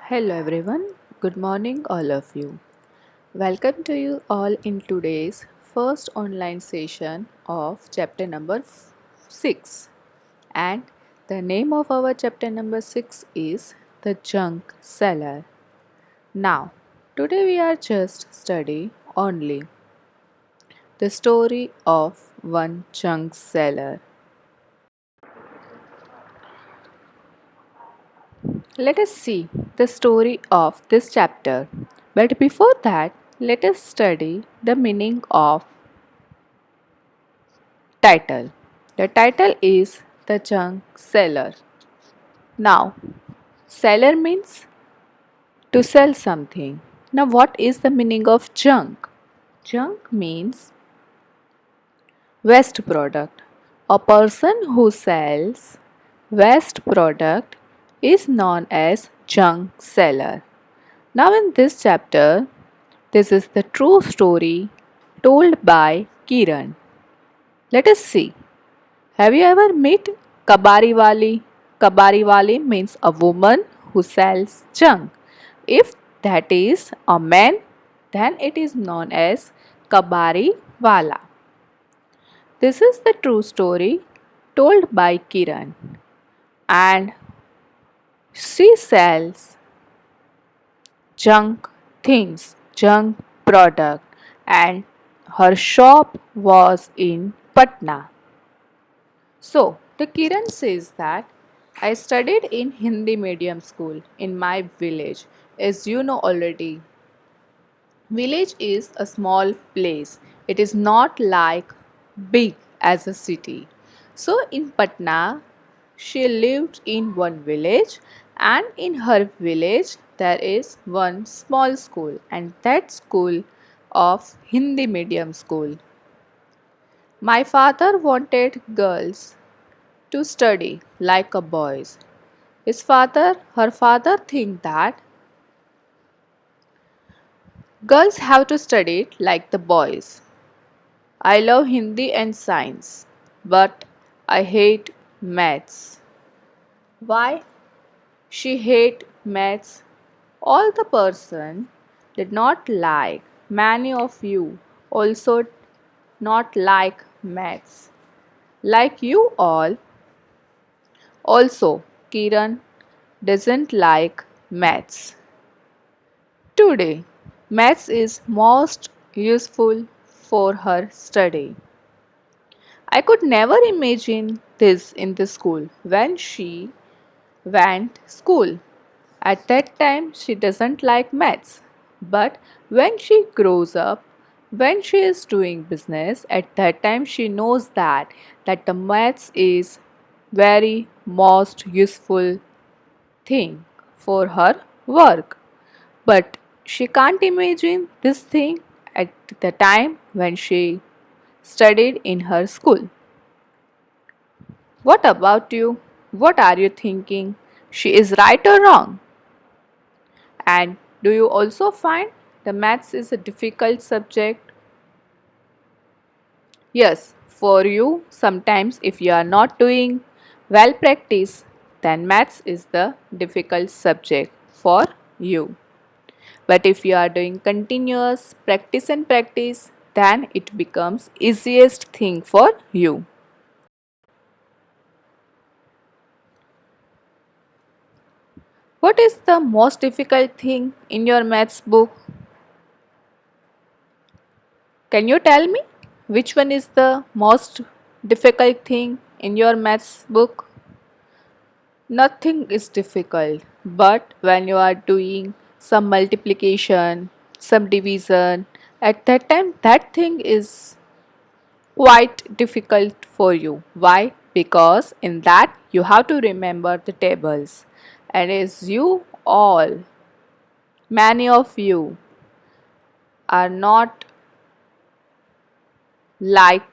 Hello everyone, good morning all of you. Welcome to you all in today's first online session of chapter number 6. And the name of our chapter number 6 is The Junk Seller. Now, today we are just study only the story of one junk seller. Let us see the story of this chapter. But before that, let us study the meaning of title. The title is The Junk Seller. Now, seller means to sell something. Now, what is the meaning of junk? Junk means waste product. A person who sells waste product is known as junk seller. Now, in this chapter, this is the true story told by Kiran. Let us see. Have you ever met Kabari Wali? Kabari Wali means a woman who sells junk. If that is a man, then it is known as Kabari Wala. This is the true story told by Kiran, and she sells junk things, junk product, and her shop was in Patna. So, the Kiran says that I studied in Hindi medium school in my village. As you know already, village is a small place. It is not like big as a city. So in Patna, she lived in one village, and in her village there is one small school, and that school of Hindi medium school. My father wanted girls to study like a boys. Her father think that girls have to study like the boys. I love Hindi and science, but I hate maths. Why she hate maths? All the person did not like. Many of you also not like maths. Like you all, also Kiran doesn't like maths. Today, maths is most useful for her study. I could never imagine this in the school when she went school. At that time she doesn't like maths. But when she grows up, when she is doing business, at that time she knows that the maths is very most useful thing for her work. But she can't imagine this thing at the time when she studied in her school. What about you? What are you thinking? She is right or wrong? And do you also find the maths is a difficult subject? Yes, for you, sometimes if you are not doing well practice, then maths is the difficult subject for you. But if you are doing continuous practice and practice, then it becomes easiest thing for you. What is the most difficult thing in your maths book? Can you tell me which one is the most difficult thing in your maths book? Nothing is difficult, but when you are doing some multiplication, some division, at that time that thing is quite difficult for you. Why? Because in that you have to remember the tables, and as you all, many of you are not like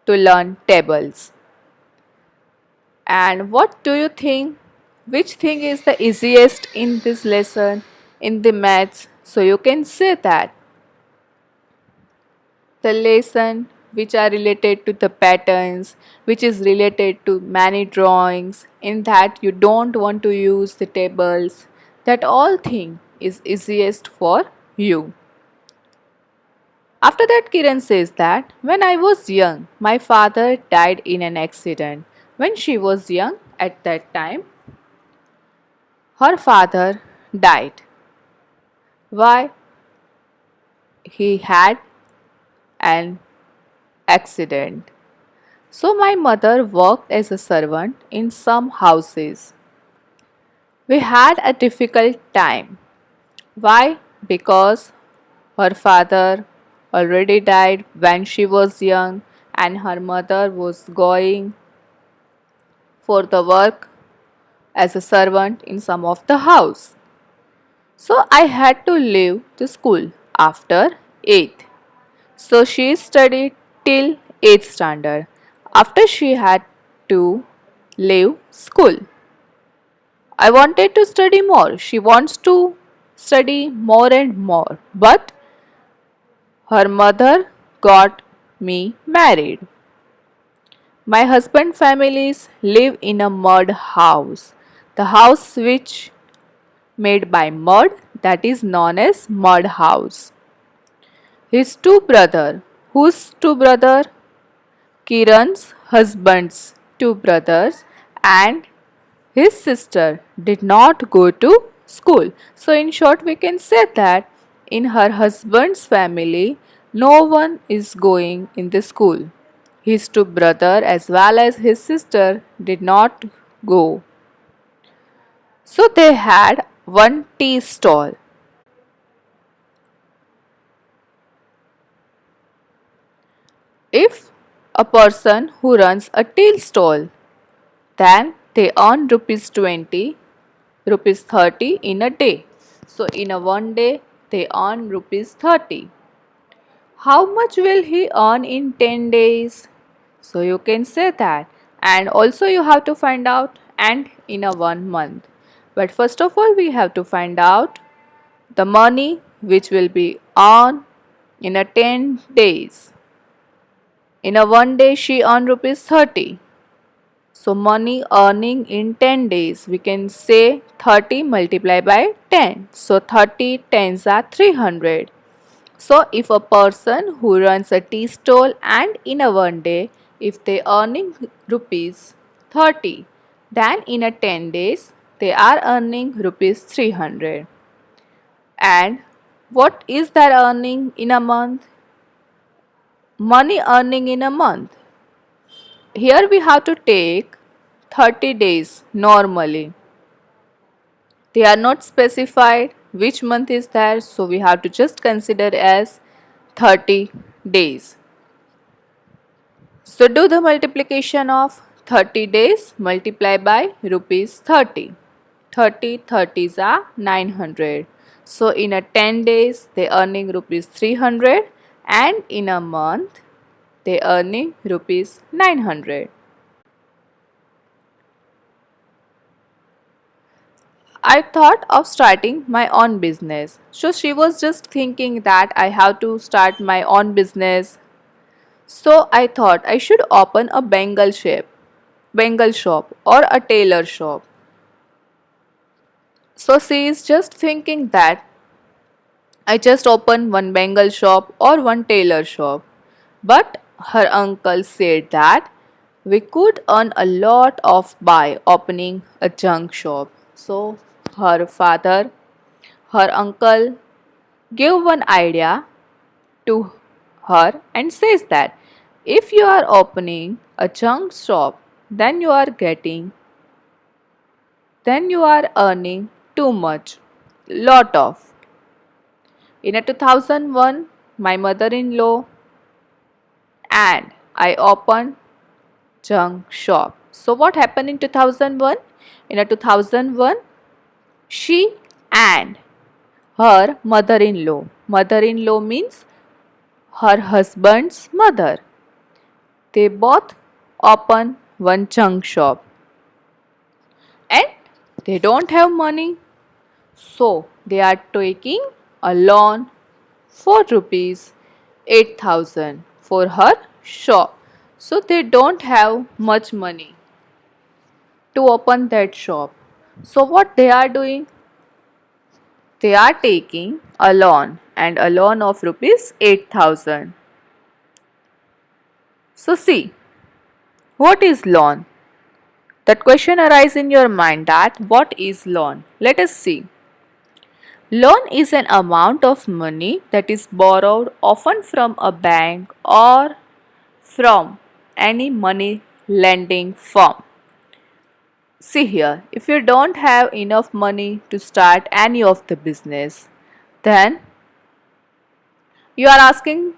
to learn tables. And what do you think? Which thing is the easiest in this lesson in the maths? So you can say that the lesson which are related to the patterns, which is related to many drawings, in that you don't want to use the tables, that all thing is easiest for you. After that, Kiran says that when I was young, my father died in an accident. When she was young, at that time, her father died. Why? He had an accident. So my mother worked as a servant in some houses. We had a difficult time. Why? Because her father already died when she was young and her mother was going for the work as a servant in some of the house. So I had to leave the school after 8th. So she studied till 8th standard. After she had to leave school. I wanted to study more. She wants to study more and more. But her mother got me married. My husband families live in a mud house. The house which made by mud, that is known as mud house. His two brother, whose two brother? Kiran's husband's two brothers and his sister did not go to school. So in short we can say that in her husband's family no one is going in the school. His two brother as well as his sister did not go. So they had one tea stall. If a person who runs a tea stall, then they earn rupees 20, rupees 30 in a day. So in a one day they earn rupees 30. How much will he earn in 10 days? So you can say that. And also you have to find out and in a 1 month. But first of all we have to find out the money which will be earned in a 10 days. In a one day she earned rupees 30. So money earning in 10 days, we can say 30 multiplied by 10. So 30 tens are 300. So if a person who runs a tea stall and in a one day, if they earning rupees 30, then in a 10 days, they are earning rupees 300. And what is that earning in a month? Money earning in a month. Here we have to take 30 days normally. They are not specified which month is there, so we have to just consider as 30 days. So do the multiplication of 30 days multiply by rupees 30. 30 30s are 900. So in a 10 days they earning rupees 300 and in a month they earning rupees 900. I thought of starting my own business. So she was just thinking that I have to start my own business. So I thought I should open a Bengal shop or a tailor shop. So she is just thinking that I just open one Bengal shop or one tailor shop. But her uncle said that we could earn a lot of by opening a junk shop. So her uncle gave one idea to her and says that if you are opening a junk shop, then you are earning too much, lot of. In a 2001, my mother-in-law and I opened junk shop. So what happened in 2001? In a 2001, she and her mother-in-law means her husband's mother. They both open one junk shop and they don't have money. So they are taking a loan for rupees 8,000 for her shop. So they don't have much money to open that shop. So what they are doing? They are taking a loan and a loan of rupees 8,000. So see, what is loan? That question arises in your mind that what is loan? Let us see. Loan is an amount of money that is borrowed often from a bank or from any money lending firm. See here, if you don't have enough money to start any of the business, then you are asking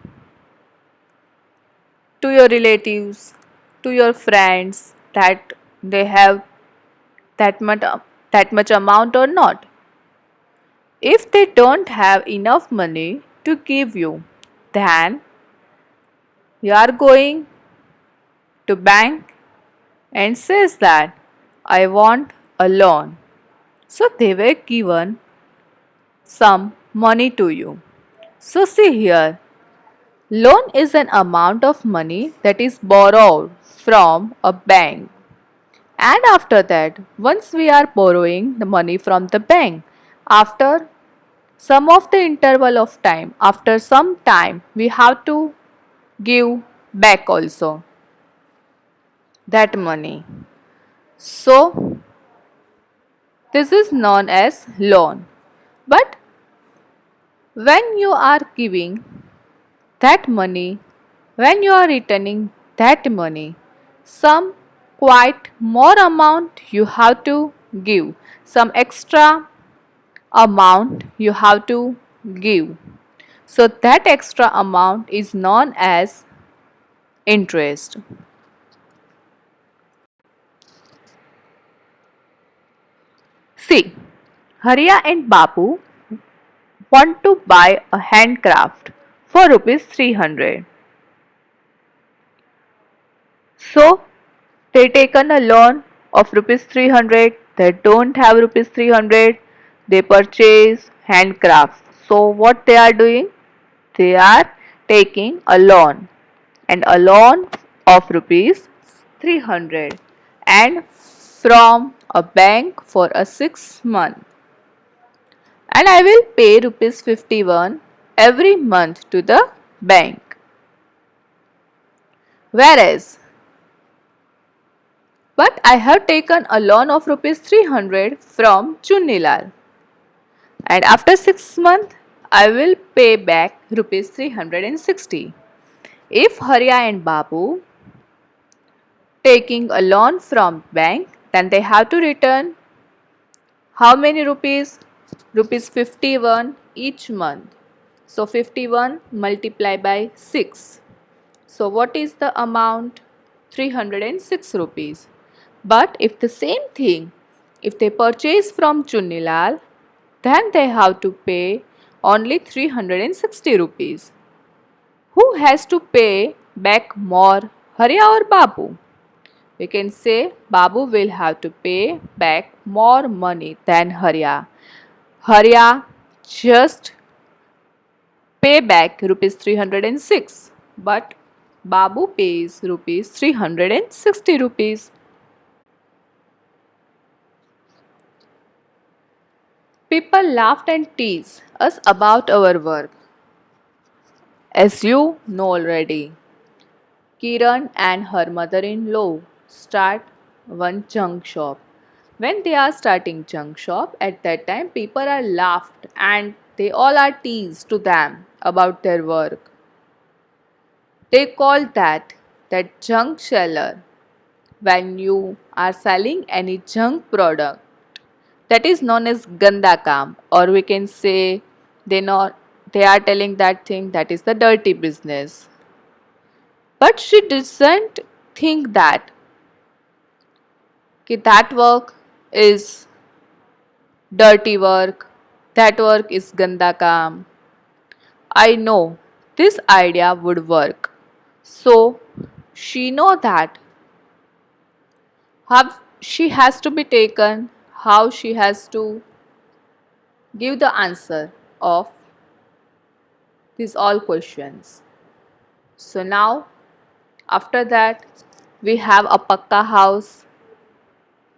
to your relatives, to your friends that they have that much amount or not. If they don't have enough money to give you, then you are going to bank and says that I want a loan. So they were given some money to you. So see here, loan is an amount of money that is borrowed from a bank. And after that, once we are borrowing the money from the bank, after some of the interval of time, after some time, we have to give back also that money. So this is known as loan. But when you are giving that money, when you are returning that money, some quite more amount you have to give, some extra amount you have to give. So that extra amount is known as interest. See, Hariya and Babu want to buy a handcraft for rupees 300. So they taken a loan of rupees 300. They don't have rupees 300. They purchase handcraft. So what they are doing? They are taking a loan and a loan of rupees 300 and from a bank for a 6 month, and I will pay rupees 51 every month to the bank. Whereas, but I have taken a loan of rupees 300 from Chunilal, and after 6 months I will pay back rupees 360. If Hariya and Babu taking a loan from bank, then they have to return how many rupees? Rupees 51 each month. So 51 multiplied by 6. So what is the amount? 306 rupees. But if the same thing, if they purchase from Chunilal, then they have to pay only 360 rupees. Who has to pay back more, Hariya or Babu? We can say Babu will have to pay back more money than Hariya. Hariya just pay back rupees 306, but Babu pays rupees 360 rupees. People laughed and teased us about our work. As you know already, Kiran and her mother-in-law start one junk shop. When they are starting junk shop, at that time people are laughed and they all are teased to them about their work. They call that junk seller. When you are selling any junk product, that is known as ganda kam, or we can say they are telling that thing that is the dirty business. But she doesn't think that work is dirty work, that work is ganda kam. I know this idea would work. So she know that how she has to be taken, how she has to give the answer of these all questions. So now after that we have a pakka house.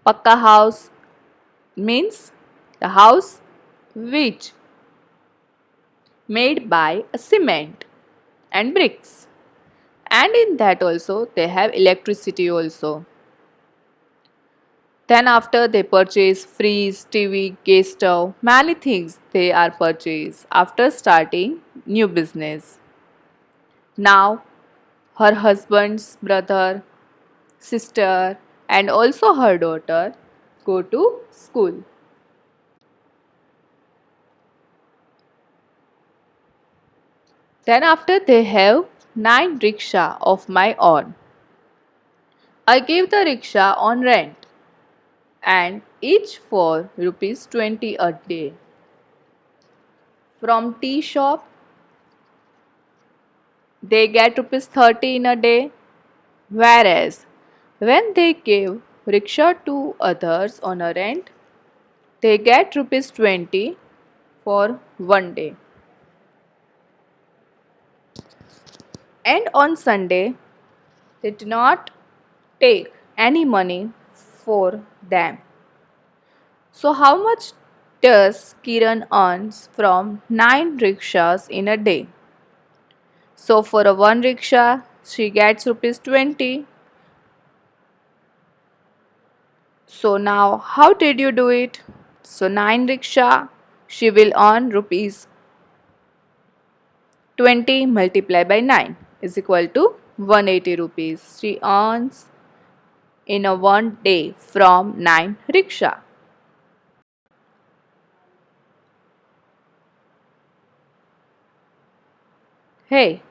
Pakka house means the house which made by a cement and bricks. And in that also they have electricity also. Then after they purchase fridge, TV, gas stove, many things they are purchased after starting new business. Now her husband's brother, sister and also her daughter go to school. Then after they have 9 rickshaw of my own. I gave the rickshaw on rent and each for rupees 20 a day. From tea shop they get rupees 30 in a day, whereas when they give rickshaw to others on a rent they get rupees 20 for one day. And on Sunday they do not take any money for them. So how much does Kiran earns from 9 rickshaws in a day? So for a one rickshaw she gets rupees 20. So now how did you do it? So 9 rickshaw she will earn rupees 20 multiplied by 9 is equal to 180 rupees. She earns in a one day from 9 rickshaw. Hey,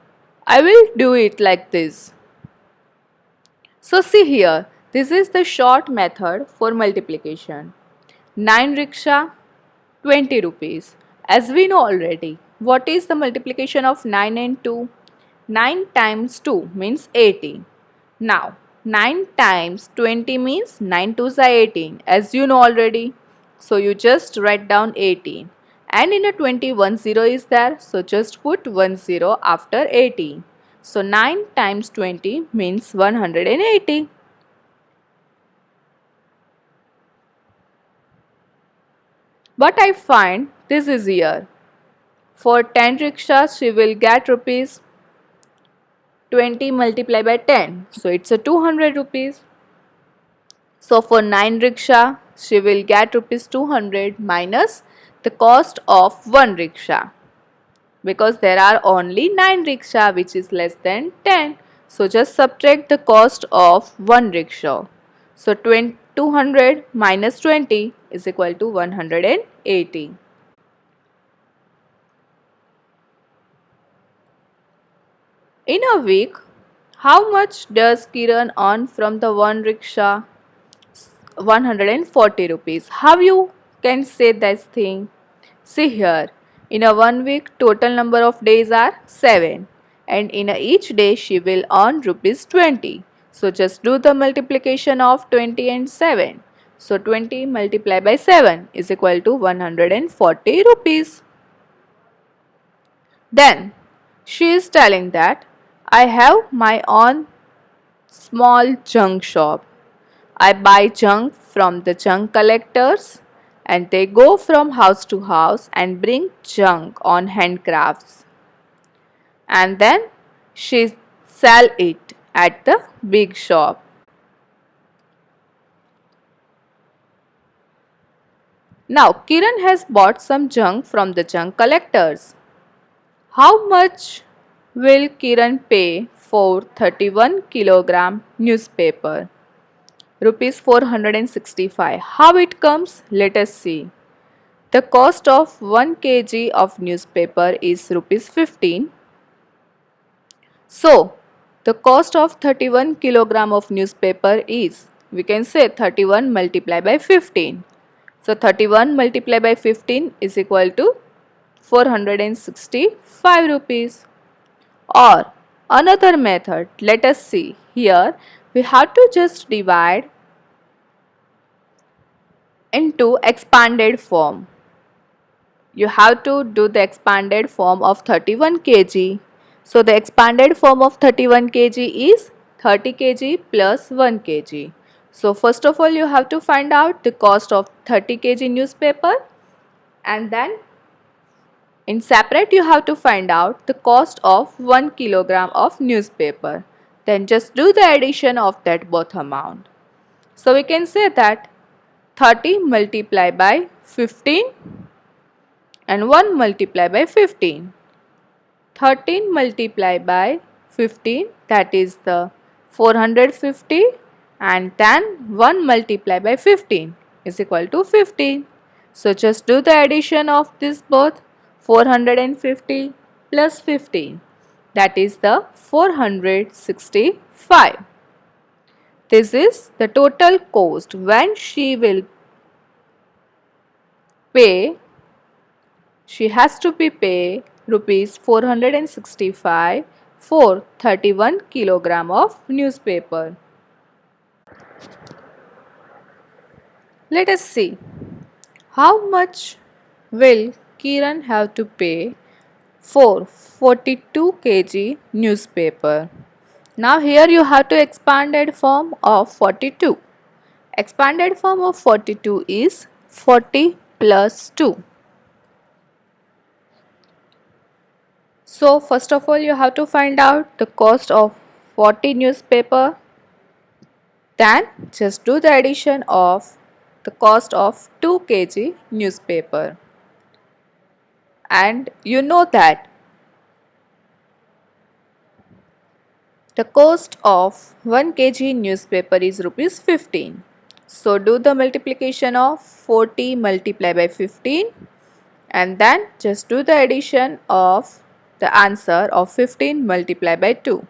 I will do it like this. So see here, this is the short method for multiplication. 9 rickshaw, 20 rupees. As we know already, what is the multiplication of 9 and 2? 9 times 2 means 80. Now, 9 times 20 means 9 twos are 18, as you know already. So you just write down 18. And in a 20, 1 0 is there, so just put 1 0 after 18. So 9 times 20 means 180. But I find this easier. For 10 rickshaws, she will get rupees 20 multiplied by 10. So it's a 200 rupees. So for 9 rickshaw, she will get rupees 200 minus the cost of 1 rickshaw. Because there are only 9 rickshaw which is less than 10. So just subtract the cost of 1 rickshaw. So 200 minus 20 is equal to 180. In a week, how much does Kiran earn from the one rickshaw? 140 rupees. How you can say this thing? See here, in a one week total number of days are 7 and in a each day she will earn rupees 20. So just do the multiplication of 20 and 7. So 20 multiplied by 7 is equal to 140 rupees. Then she is telling that I have my own small junk shop. I buy junk from the junk collectors and they go from house to house and bring junk on handcrafts. And then she sell it at the big shop. Now Kiran has bought some junk from the junk collectors. How much will Kiran pay for 31 kilogram newspaper? Rupees 465. How it comes? Let us see. The cost of 1 kg of newspaper is rupees 15. So, the cost of 31 kilogram of newspaper is, we can say 31 multiplied by 15. So, 31 multiplied by 15 is equal to 465 rupees. Or another method, let us see. Here, we have to just divide into expanded form. You have to do the expanded form of 31 kg. So the expanded form of 31 kg is 30 kg plus 1 kg. So first of all you have to find out the cost of 30 kg newspaper. And then in separate you have to find out the cost of 1 kilogram of newspaper. Then just do the addition of that both amount. So we can say that 30 multiplied by 15 and 1 multiplied by 15. 13 multiplied by 15, that is the 450, and then 1 multiplied by 15 is equal to 15. So just do the addition of this both, 450 plus 15, that is the 465. This is the total cost when she will pay. She has to be pay rupees 465 for 31 kilogram of newspaper. Let us see how much will Kiran have to pay for 42 kg newspaper. Now here you have to expanded form of 42. Expanded form of 42 is 40 plus 2. So first of all you have to find out the cost of 40 newspaper. Then just do the addition of the cost of 2 kg newspaper. And you know that the cost of 1 kg newspaper is rupees 15. So do the multiplication of 40 multiplied by 15 and then just do the addition of the answer of 15 multiplied by 2.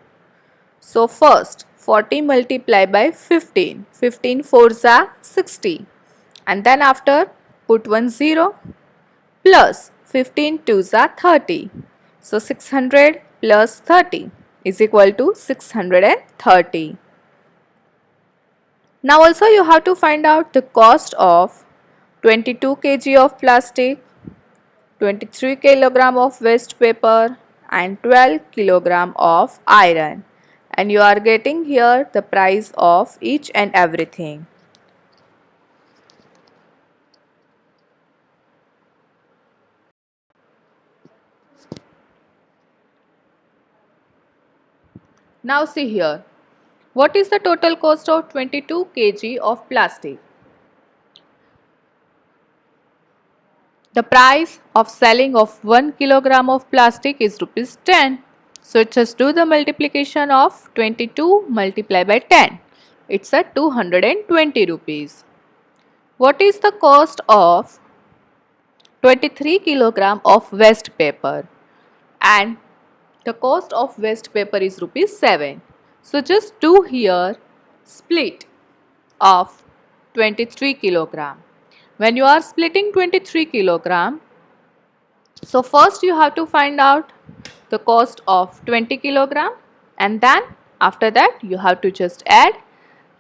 So first 40 multiplied by 15, 15 fours are 60, and then after put one 0 plus 15 twos are 30. So 600 plus 30 is equal to 630. Now also you have to find out the cost of 22 kg of plastic, 23 kg of waste paper and 12 kg of iron, and you are getting here the price of each and everything. Now see here, what is the total cost of 22 kg of plastic? The price of selling of 1 kilogram of plastic is rupees 10. So just do the multiplication of 22 multiplied by 10. It's a 220 rupees. What is the cost of 23 kilogram of waste paper? And the cost of waste paper is rupees 7. So just do here split of 23 kilogram. When you are splitting 23 kilogram, so first you have to find out the cost of 20 kilogram, and then after that you have to just add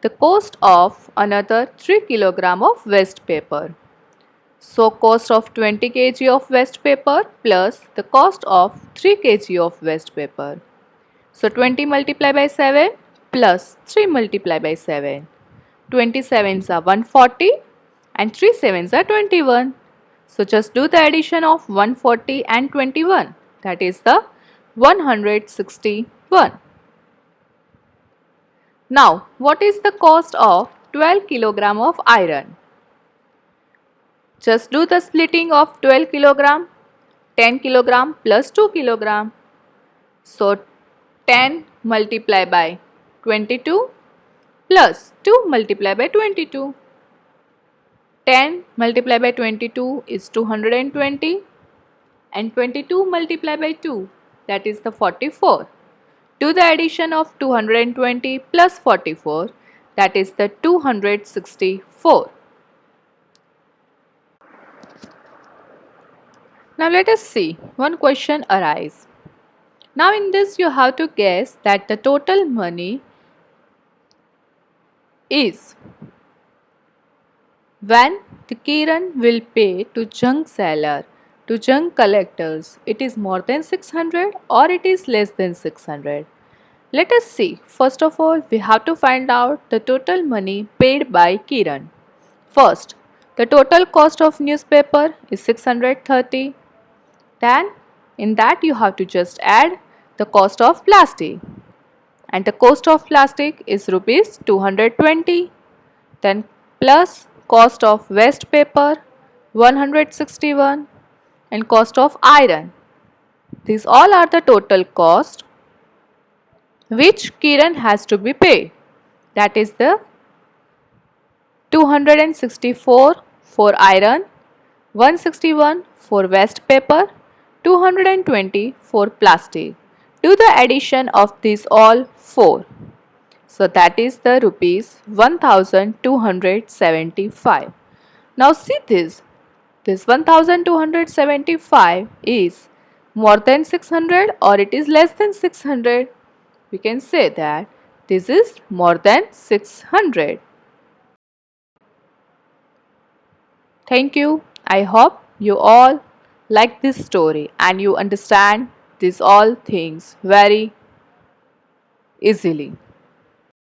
the cost of another 3 kilogram of waste paper. So cost of 20 kg of waste paper plus the cost of 3 kg of waste paper. So 20 multiplied by 7 plus 3 multiplied by 7. 27s are 140 and 3 sevens are 21. So just do the addition of 140 and 21, that is the 161. Now what is the cost of 12 kilogram of iron? Just do the splitting of 12 kilogram, 10 kilogram plus 2 kilogram. So 10 multiplied by 22 plus 2 multiplied by 22. 10 multiplied by 22 is 220 and 22 multiplied by 2, that is the 44. Do the addition of 220 plus 44, that is the 264. Now let us see one question arise. Now in this you have to guess that the total money is when the Kiran will pay to junk seller, to junk collectors, it is more than 600 or it is less than 600. Let us see. First of all, we have to find out the total money paid by Kiran. First, The total cost of newspaper is 630. Then in that you have to just add the cost of plastic, and the cost of plastic is rupees 220. Then plus cost of waste paper 161 and cost of iron. These all are the total cost which Kiran has to be paid. That is the 264 for iron, 161 for waste paper, 220 for plastic. Do the addition of these all 4. So that is the rupees 1275. Now see this. This 1275 is more than 600 or it is less than 600. We can say that this is more than 600. Thank you. I hope you all like this story and you understand these all things very easily.